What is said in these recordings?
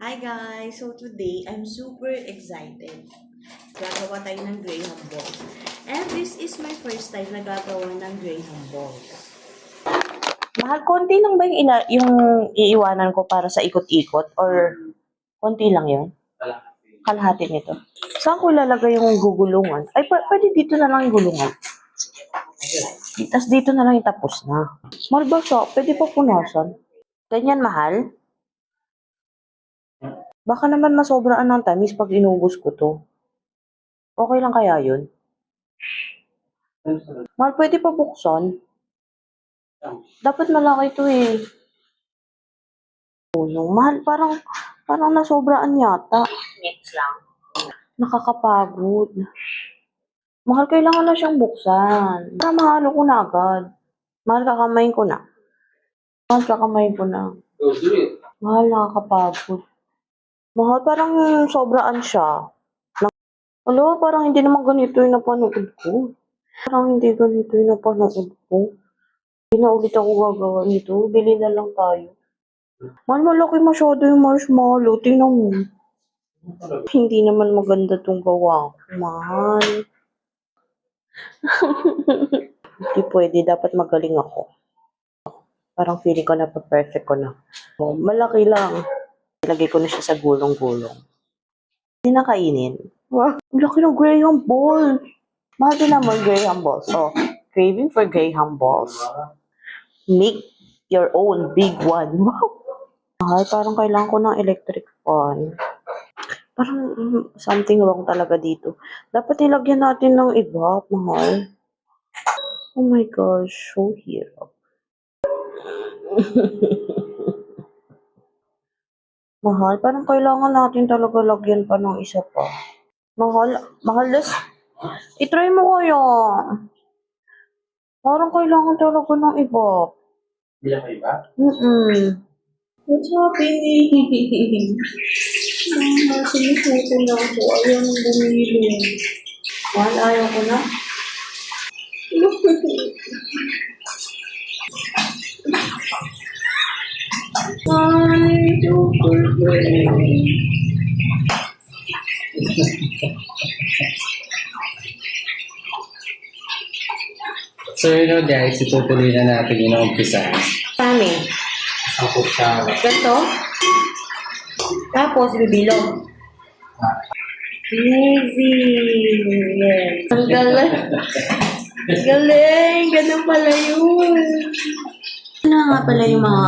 Hi guys! So today, I'm super excited. Gagawa tayo ng Graham balls. And this is my first time na gagawa ng Graham balls. Mahal, konti lang ba yung iiwanan ko para sa ikot-ikot? Or konti lang yun? Kalahati nito. Saan ko ilalagay yung gugulungan? Ay, pwede dito na lang yung gulungan. Tapos dito na lang yung tapos na. Mahal ba siya? Pwede pa punasan. Ganyan, mahal? Baka naman masobraan ng tamis pag inubos ko to. Okay lang kaya yun? Mahal, pwede pa buksan? Dapat malaki to eh. Tulong. Mahal, parang nasobraan yata. Mix lang. Nakakapagod. Mahal, kailangan na siyang buksan. Para mahalo ko na agad. Mahal, kakamayin ko na. Mahal, kakamayin ko na. Mahal, nakakapagod. Mahal, parang sobraan siya. Alam, parang hindi naman ganito yung napanood ko. Parang hindi ganito yung napanood ko. Hindi na ulit ako gagawa nito. Bili na lang tayo. Mahal, malaki masyado yung marshmallow. Tingnan mo. Hindi naman maganda tong gawa. Mahal. Hindi pwede. Dapat magaling ako. Parang feeling ko na perfect ko na. Oh, malaki lang. Ilagay ko na siya sa gulong-gulong. Hindi na kainin. Wow, laki ng Graham ball. Mahal din naman Graham balls. So, craving for Graham balls. Make your own big one. Wow. Mahal, parang kailangan ko ng electric fan. Parang something wrong talaga dito. Dapat ilagyan natin ng iba, mahal. Oh my gosh, so hirap. Mahal, parang kailangan natin talaga lagyan pa ng isa pa. Mahal, itry mo kaya. Parang kailangan talaga ng iba. Bila ka iba? What's happening? Sinusuko na ako. Ayaw nang bumili. Mahal, ayaw ko na. Ay, super great. So guys, itutuloy na natin yung umpisa. Kami. Ang kutsara. Ganito. Tapos, bibilog. Easy. Yes. Ang galing. Galing. Ganun pala yun. Na nga pala yung mga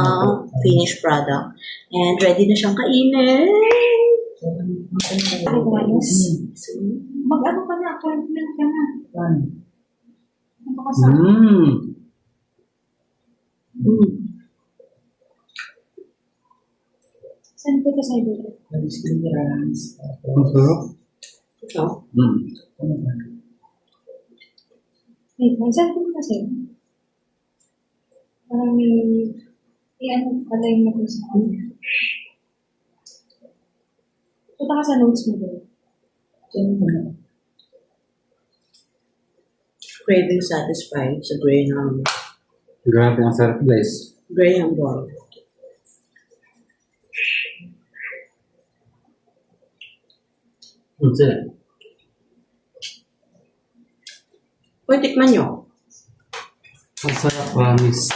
finished product. And ready na siyang kainin. Mag-ano ka na, appointment ka na. Ano ka sa... Saan ko ka sa iba? Ang sarap? Ito. Wait, saan ko ka sa iba? Parang may... ano pala yung mag-usap ko. Punta ka sa notes mo doon. Craving satisfied sa Graham Grabe ang sarap guys. ball. Ang sarap. Pwede tikman nyo. Ang sarap, promise.